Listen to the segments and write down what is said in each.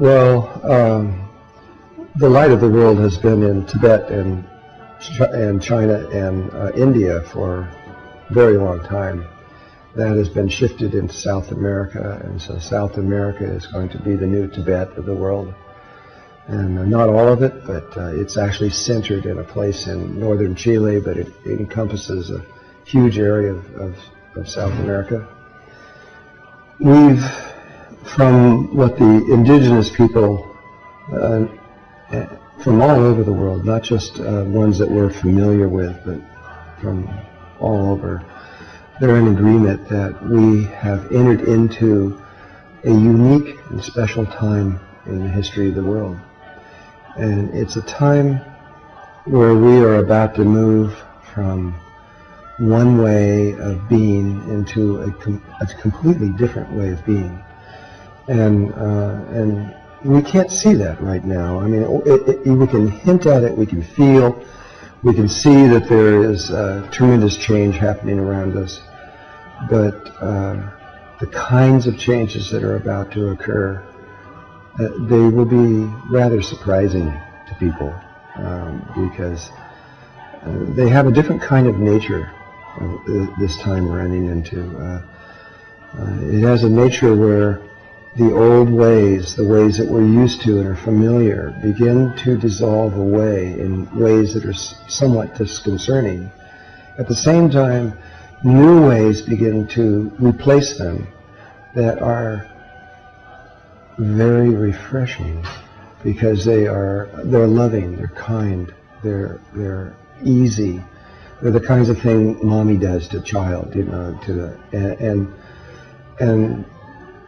Well, the light of the world has been in Tibet and China and India for a very long time. That has been shifted into South America, and so South America is going to be the new Tibet of the world. And not all of it, but it's actually centered in a place in northern Chile, but it encompasses a huge area of South America. We've, from what the indigenous people from all over the world, not just ones that we're familiar with, but from all over, they're in agreement that we have entered into a unique and special time in the history of the world. And it's a time where we are about to move from one way of being into a completely different way of being. And we can't see that right now. I mean, we can hint at it, we can feel, we can see that there is tremendous change happening around us. But the kinds of changes that are about to occur, they will be rather surprising to people because they have a different kind of nature this time we're running into. It has a nature where the old ways, the ways that we're used to and are familiar, begin to dissolve away in ways that are somewhat disconcerting. At the same time, new ways begin to replace them that are very refreshing because they're loving, they're kind, they're easy. They're the kinds of thing mommy does to a child, you know, and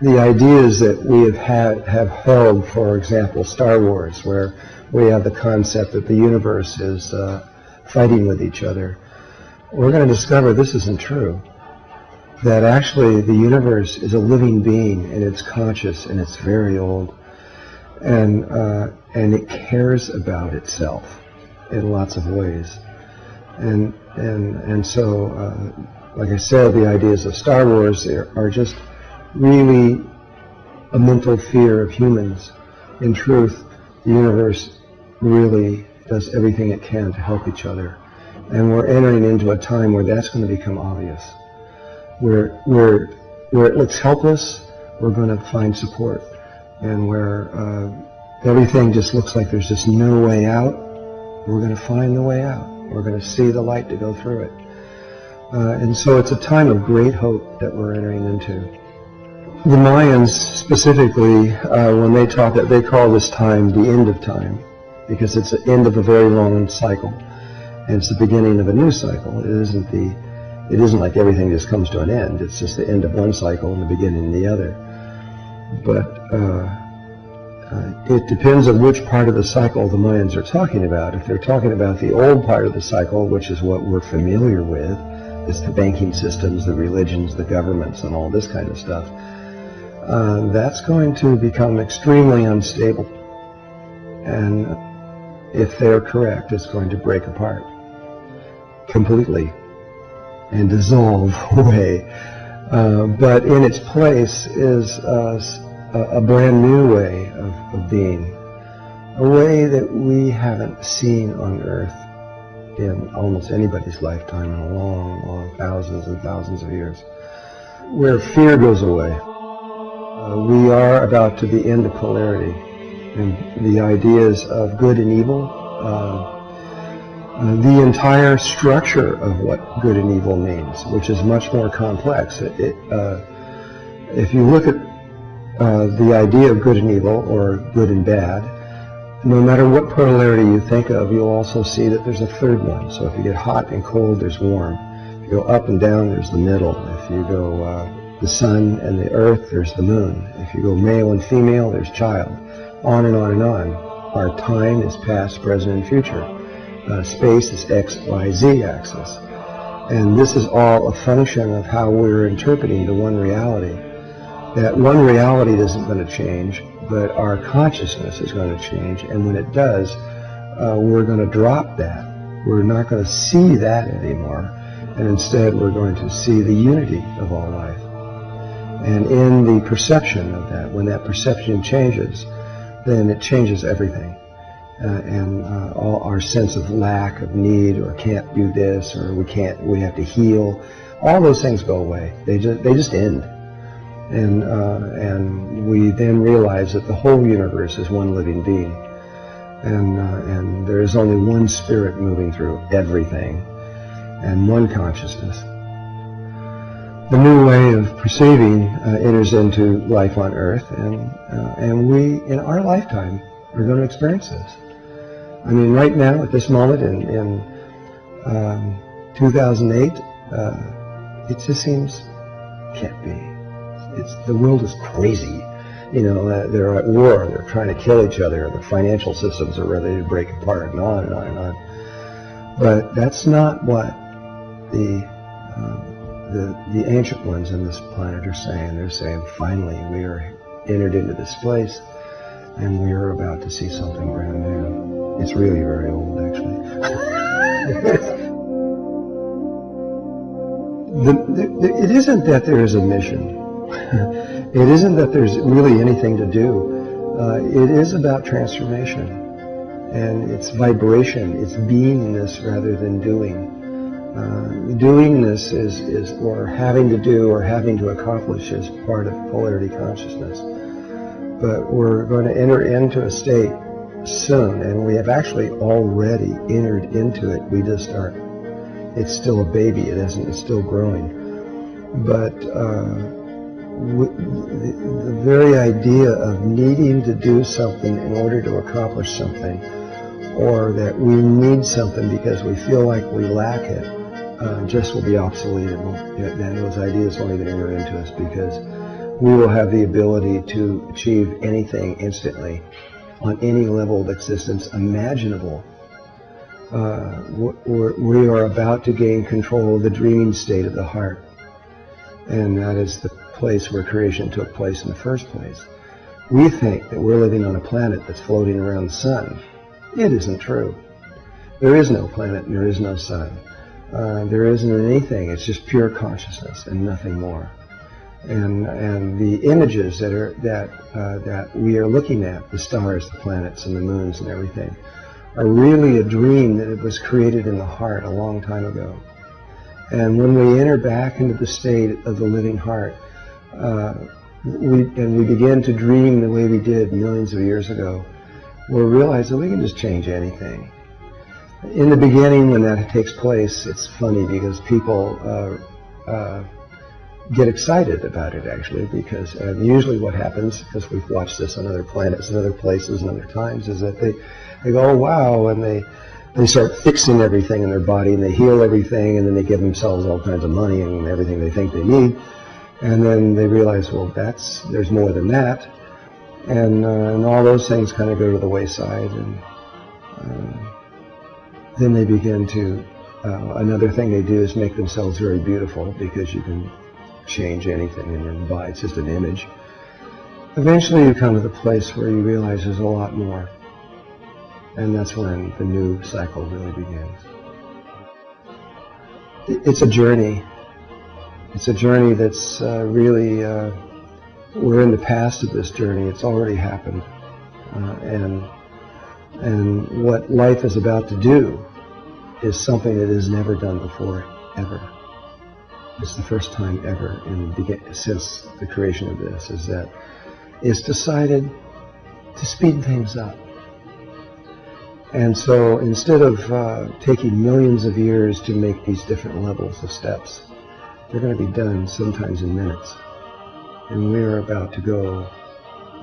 the ideas that we have held, for example, Star Wars, where we have the concept that the universe is fighting with each other, we're going to discover this isn't true. That actually the universe is a living being, and it's conscious, and it's very old, and it cares about itself in lots of ways. And so, like I said, the ideas of Star Wars are just really a mental fear of humans. In truth, the universe really does everything it can to help each other. And we're entering into a time where that's going to become obvious. Where it looks helpless, we're going to find support. And where everything just looks like there's just no way out, we're going to find the way out. We're going to see the light to go through it. And so it's a time of great hope that we're entering into. The Mayans specifically, when they talk, that they call this time the end of time, because it's the end of a very long cycle, and it's the beginning of a new cycle. It isn't like everything just comes to an end. It's just the end of one cycle and the beginning of the other. But it depends on which part of the cycle the Mayans are talking about. If they're talking about the old part of the cycle, which is what we're familiar with, it's the banking systems, the religions, the governments, and all this kind of stuff, that's going to become extremely unstable. And if they're correct, it's going to break apart completely and dissolve away. But in its place is a brand new way of being, a way that we haven't seen on Earth in almost anybody's lifetime in a long, long thousands and thousands of years, where fear goes away. We are about to be into polarity, and the ideas of good and evil, the entire structure of what good and evil means, which is much more complex. If you look at the idea of good and evil, or good and bad, no matter what polarity you think of, you'll also see that there's a third one. So if you get hot and cold, there's warm. If you go up and down, there's the middle. If you go the sun and the earth, there's the moon. If you go male and female, there's child. On and on and on. Our time is past, present, and future. Space is X, Y, Z axis. And this is all a function of how we're interpreting the one reality. That one reality isn't going to change, but our consciousness is going to change, and when it does, we're going to drop that. We're not going to see that anymore, and instead we're going to see the unity of all life. And in the perception of that, when that perception changes, then it changes everything. And all our sense of lack, of need, or can't do this, or we have to heal, all those things go away. They just end. And we then realize that the whole universe is one living being. And there is only one spirit moving through everything, and one consciousness. The new way of perceiving enters into life on Earth, and we, in our lifetime, are going to experience this. I mean, right now, at this moment, in 2008, it just seems can't be. The world is crazy. You know, they're at war, they're trying to kill each other, the financial systems are ready to break apart, and on and on and on. But that's not what the ancient ones on this planet are saying. They're saying, finally, we are entered into this place, and we are about to see something brand new. It's really very old, actually. It isn't that there is a mission. It isn't that there's really anything to do. It is about transformation, and it's vibration, it's beingness rather than doing. Doingness is, or having to do or having to accomplish, is part of polarity consciousness. But we're going to enter into a state soon, and we have actually already entered into it. We just aren't. It's still a baby. It's still growing. But the very idea of needing to do something in order to accomplish something, or that we need something because we feel like we lack it, just will be obsolete, and those ideas won't even enter into us, because we will have the ability to achieve anything instantly on any level of existence imaginable. We are about to gain control of the dreaming state of the heart, and that is the place where creation took place in the first place. We think that we're living on a planet that's floating around the sun. It isn't true. There is no planet and there is no sun. There isn't anything. It's just pure consciousness and nothing more. And the images that we are looking at, the stars, the planets, and the moons and everything, are really a dream that it was created in the heart a long time ago. And when we enter back into the state of the living heart, we begin to dream the way we did millions of years ago, we'll realize that we can just change anything. In the beginning, when that takes place, it's funny because people get excited about it, actually, because usually what happens, because we've watched this on other planets and other places and other times, is that they go, oh, wow, and they start fixing everything in their body, and they heal everything, and then they give themselves all kinds of money and everything they think they need, and then they realize, well, there's more than that, and all those things kind of go to the wayside, and then they begin to, another thing they do is make themselves very beautiful, because you can change anything in your body. It's just an image. Eventually you come to the place where you realize there's a lot more, and that's when the new cycle really begins. It's a journey. It's a journey that's really, we're in the past of this journey. It's already happened. And what life is about to do is something that is never done before, ever. It's the first time ever since the creation of this, is that it's decided to speed things up. And so instead of taking millions of years to make these different levels of steps, they're going to be done sometimes in minutes. And we're about to go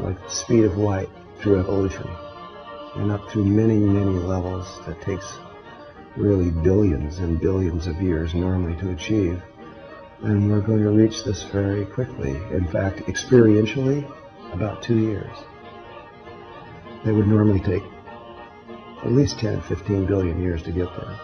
like the speed of light through evolution, and up through many, many levels that takes really billions and billions of years normally to achieve. And we're going to reach this very quickly. In fact, experientially, about 2 years. It would normally take at least 10, 15 billion years to get there.